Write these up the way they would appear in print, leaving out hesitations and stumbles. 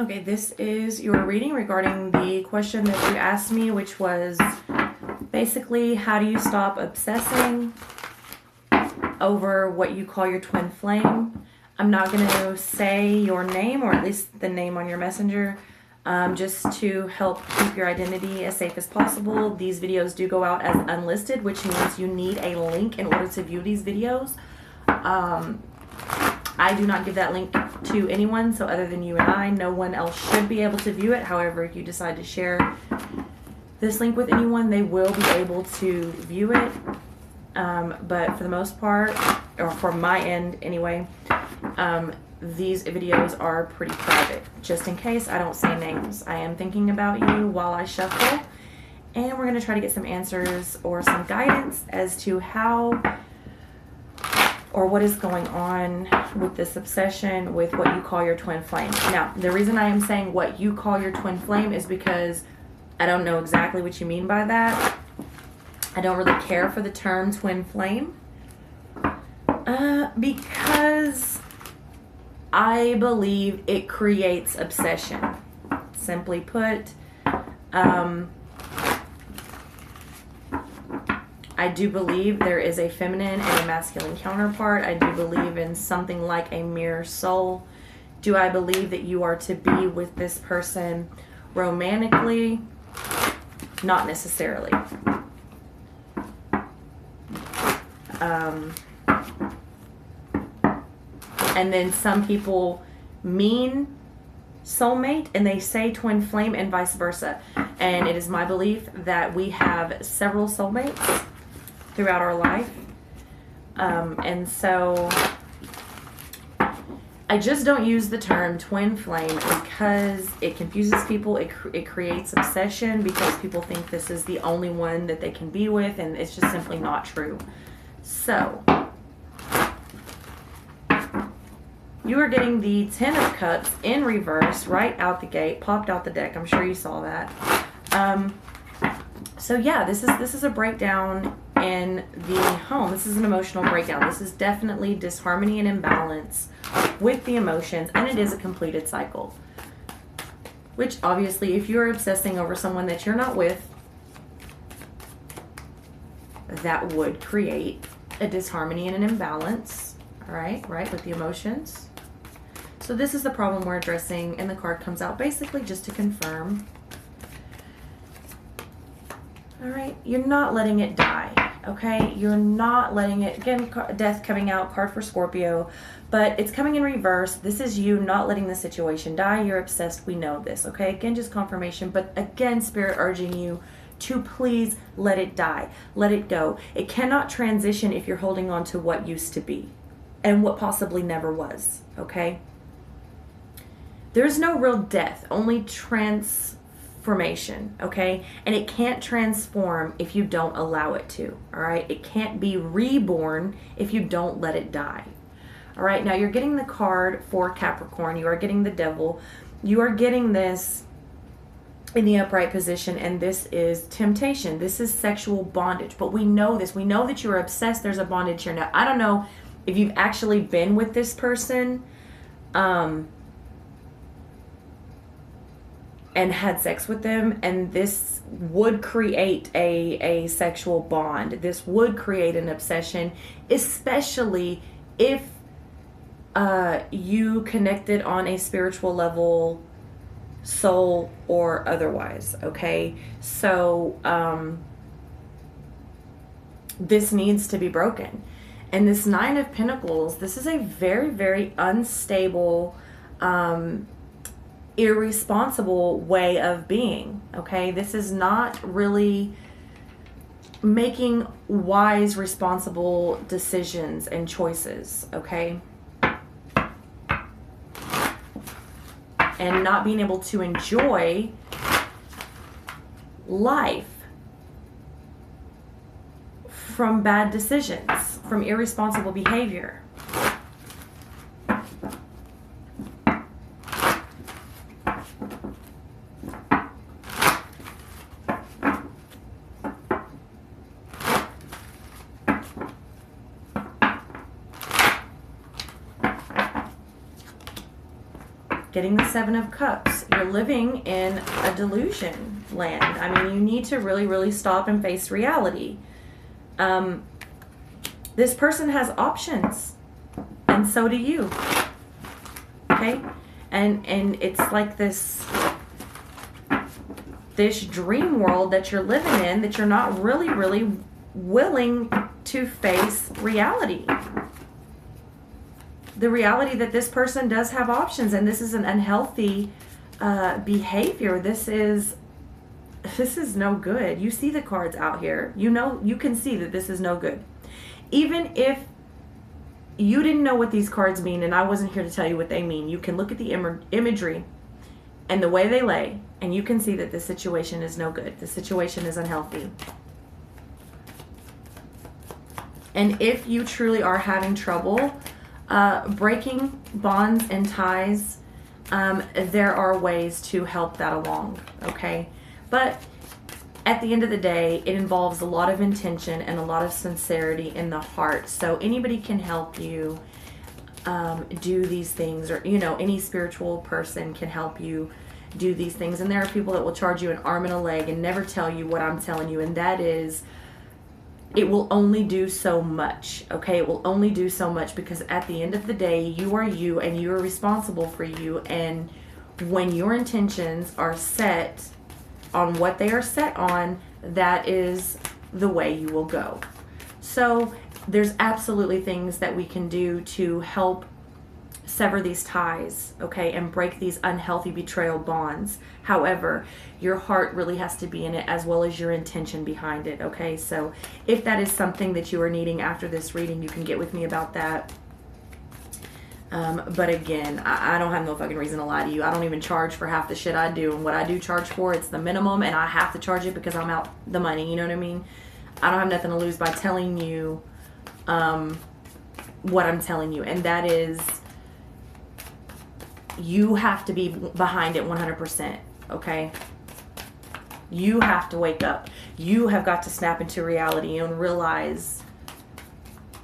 Okay, this is your reading regarding the question that you asked me, which was basically, how do you stop obsessing over what you call your twin flame? I'm not going to say your name, or at least the name on your messenger, just to help keep your identity as safe as possible. These videos do go out as unlisted, which means you need a link in order to view these videos. I do not give that link to anyone, so other than you and I, no one else should be able to view it. However, if you decide to share this link with anyone, they will be able to view it. But for the most part, or for my end anyway, these videos are pretty private. Just in case I don't say names, I am thinking about you while I shuffle, and we're going to try to get some answers or some guidance as to how or what is going on with this obsession with what you call your twin flame. Now, the reason I am saying what you call your twin flame is because I don't know exactly what you mean by that. I don't really care for the term twin flame because I believe it creates obsession. Simply put, I do believe there is a feminine and a masculine counterpart. I do believe in something like a mirror soul. Do I believe that you are to be with this person romantically? Not necessarily. And then some people mean soulmate and they say twin flame and vice versa. And it is my belief that we have several soulmates throughout our life. And so I just don't use the term twin flame because it confuses people. It creates obsession because people think this is the only one that they can be with, and it's just simply not true. So you are getting the Ten of Cups in reverse right out the gate, popped out the deck. I'm sure you saw that. So yeah, this is a breakdown in the home. This is an emotional breakdown. This is definitely disharmony and imbalance with the emotions, and it is a completed cycle. Which obviously, if you're obsessing over someone that you're not with, that would create a disharmony and an imbalance. All right, with the emotions. So this is the problem we're addressing, and the card comes out basically just to confirm. All right, you're not letting it die, okay? You're not letting it, again, death coming out, card for Scorpio, but it's coming in reverse. This is you not letting the situation die. You're obsessed. We know this, okay? Again, just confirmation, but again, Spirit urging you to please let it die. Let it go. It cannot transition if you're holding on to what used to be and what possibly never was, okay? There's no real death, only transformation, okay? And it can't transform if you don't allow it to, all right? It can't be reborn if you don't let it die, all right? Now, you're getting the card for Capricorn. You are getting the Devil. You are getting this in the upright position, and this is temptation. This is sexual bondage, but we know this. We know that you're obsessed. There's a bondage here. Now, I don't know if you've actually been with this person, and had sex with them, and this would create a sexual bond. This would create an obsession, especially if you connected on a spiritual level, soul or otherwise, okay? So this needs to be broken. And this Nine of Pentacles, this is a very, very unstable, irresponsible way of being, okay? This is not really making wise, responsible decisions and choices, okay? And not being able to enjoy life from bad decisions, from irresponsible behavior. getting the Seven of Cups. You're living in a delusion land. I mean, you need to really, really stop and face reality. This person has options, and so do you. Okay? And it's like this dream world that you're living in, that you're not really, really willing to face reality. The reality that this person does have options, and this is an unhealthy behavior. This is no good. You see the cards out here. You know, you can see that this is no good. Even if you didn't know what these cards mean, and I wasn't here to tell you what they mean, you can look at the imagery and the way they lay, and you can see that this situation is no good. The situation is unhealthy. And if you truly are having trouble breaking bonds and ties, there are ways to help that along, okay? But at the end of the day, it involves a lot of intention and a lot of sincerity in the heart. So anybody can help you do these things, or, you know, any spiritual person can help you do these things. And there are people that will charge you an arm and a leg and never tell you what I'm telling you, and that is, it will only do so much, okay? It will only do so much, because at the end of the day, you are you, and you are responsible for you. And when your intentions are set on what they are set on, that is the way you will go. So there's absolutely things that we can do to help sever these ties, okay, and break these unhealthy betrayal bonds. However, your heart really has to be in it, as well as your intention behind it, okay? So if that is something that you are needing after this reading, you can get with me about that. But again, I don't have no fucking reason to lie to you. I don't even charge for half the shit I do, and what I do charge for, it's the minimum, and I have to charge it because I'm out the money, you know what I mean? I don't have nothing to lose by telling you what I'm telling you, and that is, you have to be behind it 100%, okay? You have to wake up. You have got to snap into reality and realize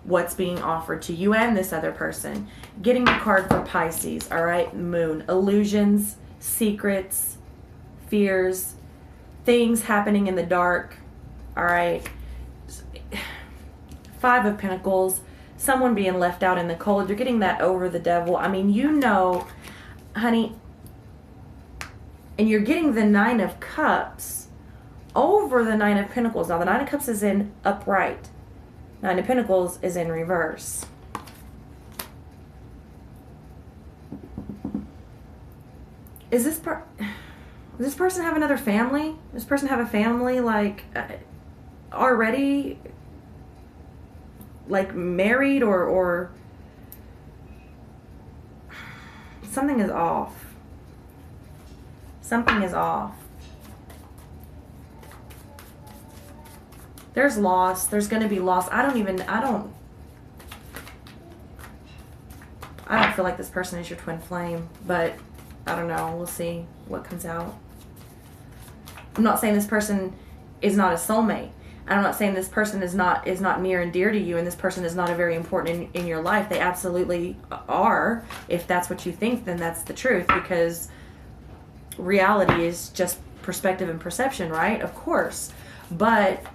what's being offered to you and this other person. Getting the card for Pisces, all right? Moon. Illusions, secrets, fears, things happening in the dark, all right? Five of Pentacles, someone being left out in the cold. You're getting that over the devil. I mean, you know, honey, and you're getting the Nine of Cups over the Nine of Pentacles. Now, the Nine of Cups is in upright. Nine of Pentacles is in reverse. Does this person have another family? Does this person have a family, like, already, like, married, or something is off. Something is off. There's loss. There's going to be loss. I don't feel like this person is your twin flame, but I don't know. We'll see what comes out. I'm not saying this person is not a soulmate. I'm not saying this person is not near and dear to you, and this person is not a very important in your life. They absolutely are. If that's what you think, then that's the truth, because reality is just perspective and perception, right? Of course. But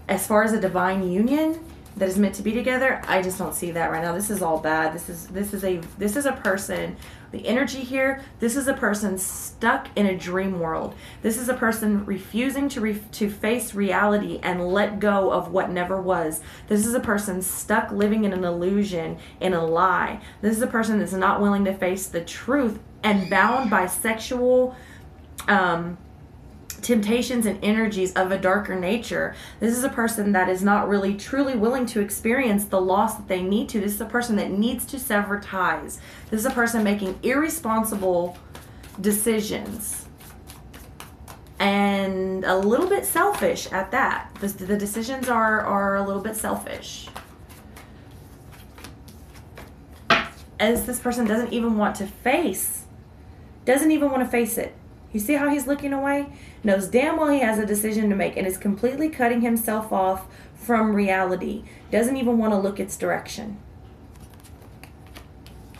as far as a divine union that is meant to be together, I just don't see that right now. This is all bad. This is a person, the energy here, this is a person stuck in a dream world. This is a person refusing to face reality and let go of what never was. This is a person stuck living in an illusion, in a lie. This is a person that's not willing to face the truth and bound by sexual temptations and energies of a darker nature. This is a person that is not really truly willing to experience the loss that they need to. This is a person that needs to sever ties. This is a person making irresponsible decisions and a little bit selfish at that. The decisions are a little bit selfish, as this person doesn't even want to face it. You see how he's looking away? Knows damn well he has a decision to make and is completely cutting himself off from reality. Doesn't even want to look its direction.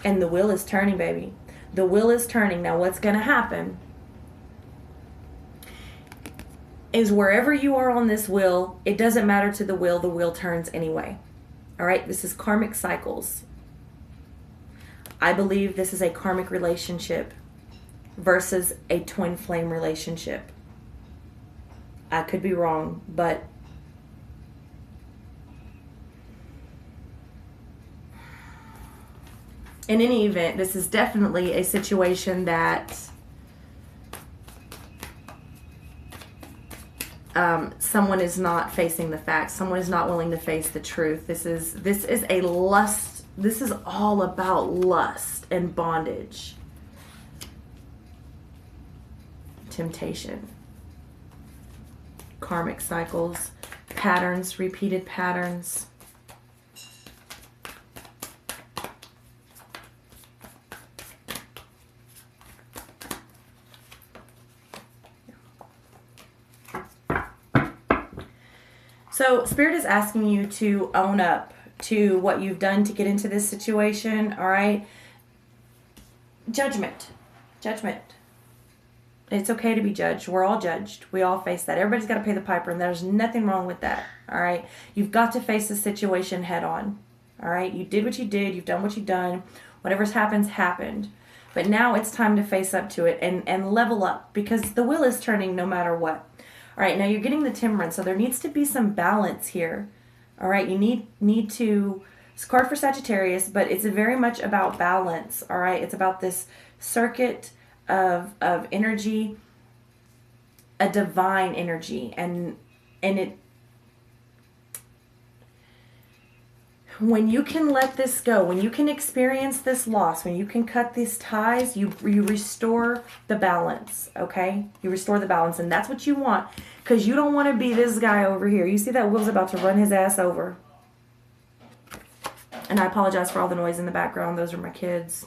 And the wheel is turning, baby. The wheel is turning. Now what's going to happen is wherever you are on this wheel, it doesn't matter to the wheel turns anyway. All right, this is karmic cycles. I believe this is a karmic relationship versus a twin flame relationship. I could be wrong, but in any event, this is definitely a situation that someone is not facing the facts. Someone is not willing to face the truth. This is a lust. This is all about lust and bondage. Temptation. Karmic cycles. Patterns, repeated patterns. So Spirit is asking you to own up to what you've done to get into this situation, all right? Judgment. Judgment. It's okay to be judged. We're all judged. We all face that. Everybody's got to pay the piper, and there's nothing wrong with that, all right? You've got to face the situation head on, all right? You did what you did. You've done what you've done. Whatever's happened. But now it's time to face up to it and level up, because the wheel is turning no matter what. All right, now you're getting the Temperance, so there needs to be some balance here. All right, you need to, it's a card for Sagittarius, but it's very much about balance. All right, it's about this circuit of energy, a divine energy, and it, when you can let this go, when you can experience this loss, when you can cut these ties, you restore the balance, okay? You restore the balance, and that's what you want, because you don't want to be this guy over here. You see that wheel's about to run his ass over. And I apologize for all the noise in the background. Those are my kids.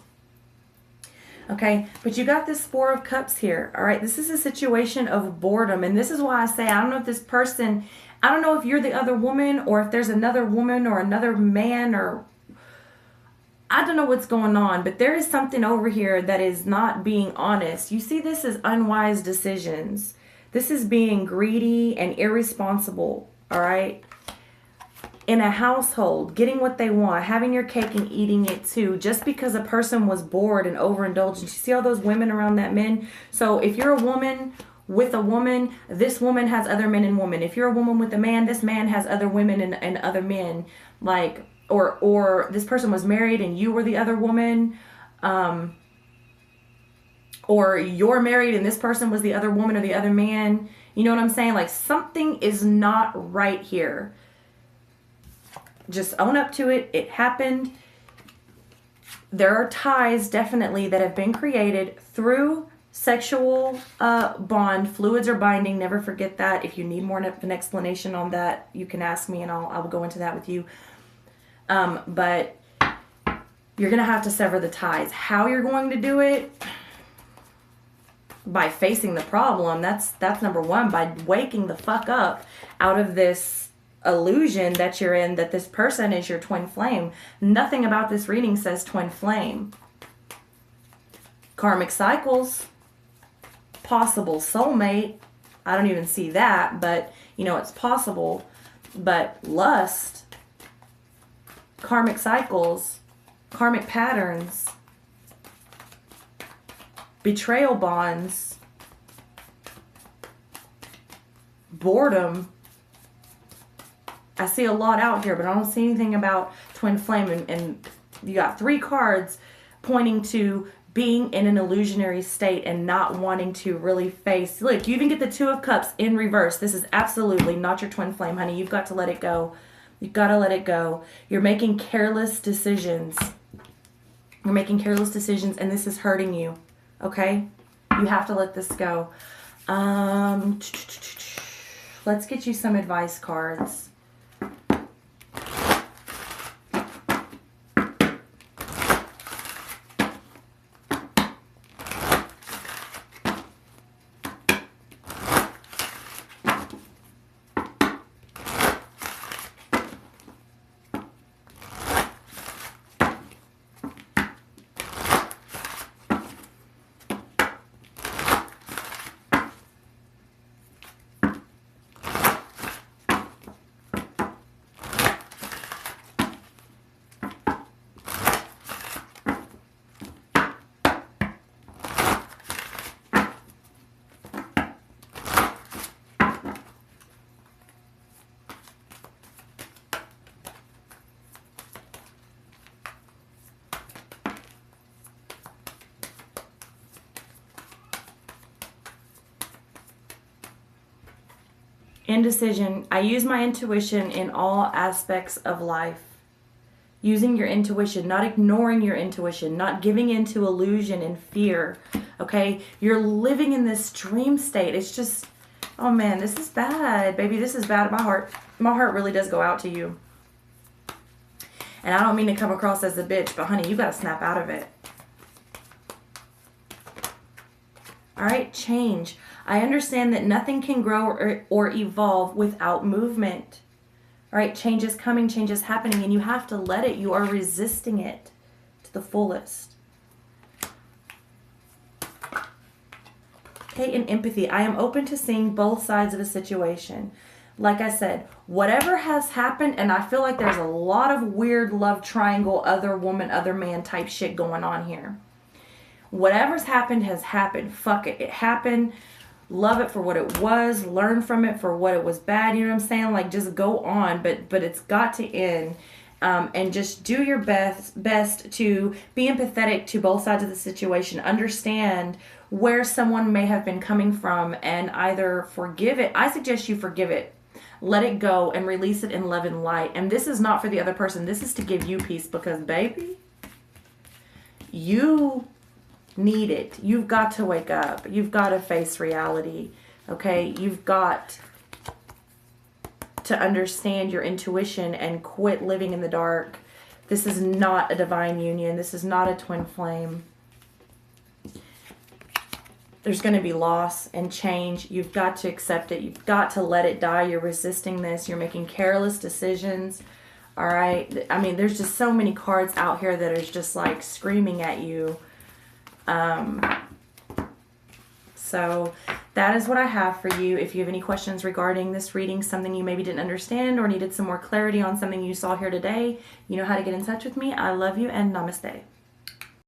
Okay, but you got this Four of Cups here, all right? This is a situation of boredom, and this is why I say I don't know if this person, I don't know if you're the other woman or if there's another woman or another man, or I don't know what's going on, but there is something over here that is not being honest. You see, this is unwise decisions. This is being greedy and irresponsible, all right? In a household, getting what they want, having your cake and eating it too, just because a person was bored and overindulged. You see all those women around that men? So if you're a woman with a woman, this woman has other men and women. If you're a woman with a man, this man has other women and other men. Like, or this person was married and you were the other woman. Or you're married and this person was the other woman or the other man. You know what I'm saying? Like, something is not right here. Just own up to it. It happened. There are ties definitely that have been created through sexual bond. Fluids are binding. Never forget that. If you need more of an explanation on that, you can ask me and I will go into that with you. But you're going to have to sever the ties. How you're going to do it? By facing the problem. That's number one. By waking the fuck up out of this illusion that you're in, that this person is your twin flame. Nothing about this reading says twin flame. Karmic cycles. Possible soulmate. I don't even see that, but you know, it's possible. But lust, karmic cycles, karmic patterns, betrayal bonds, boredom. I see a lot out here, but I don't see anything about twin flame. And you got 3 cards pointing to being in an illusionary state and not wanting to really face. Look, you even get the 2 of Cups in reverse. This is absolutely not your twin flame, honey. You've got to let it go. You've got to let it go. You're making careless decisions. You're making careless decisions, and this is hurting you. Okay? You have to let this go. Let's get you some advice cards. Indecision. I use my intuition in all aspects of life. Using your intuition, not ignoring your intuition, not giving into illusion and fear. Okay? You're living in this dream state. It's just, oh man, this is bad, baby. This is bad. My heart really does go out to you. And I don't mean to come across as a bitch, but honey, you got to snap out of it. All right, change. I understand that nothing can grow or evolve without movement. All right, change is coming, change is happening, and you have to let it. You are resisting it to the fullest. Okay, in empathy, I am open to seeing both sides of a situation. Like I said, whatever has happened, and I feel like there's a lot of weird love triangle, other woman, other man type shit going on here. Whatever's happened has happened. Fuck it. It happened. Love it for what it was. Learn from it for what it was bad. You know what I'm saying? Like, just go on. But it's got to end. And just do your best to be empathetic to both sides of the situation. Understand where someone may have been coming from and either forgive it. I suggest you forgive it. Let it go and release it in love and light. And this is not for the other person. This is to give you peace because, baby, you need it. You've got to wake up. You've got to face reality. Okay? You've got to understand your intuition and quit living in the dark. This is not a divine union. This is not a twin flame. There's going to be loss and change. You've got to accept it. You've got to let it die. You're resisting this. You're making careless decisions. All right? I mean, there's just so many cards out here that are just like screaming at you. So that is what I have for you. If you have any questions regarding this reading, something you maybe didn't understand or needed some more clarity on something you saw here today, you know how to get in touch with me. I love you and namaste.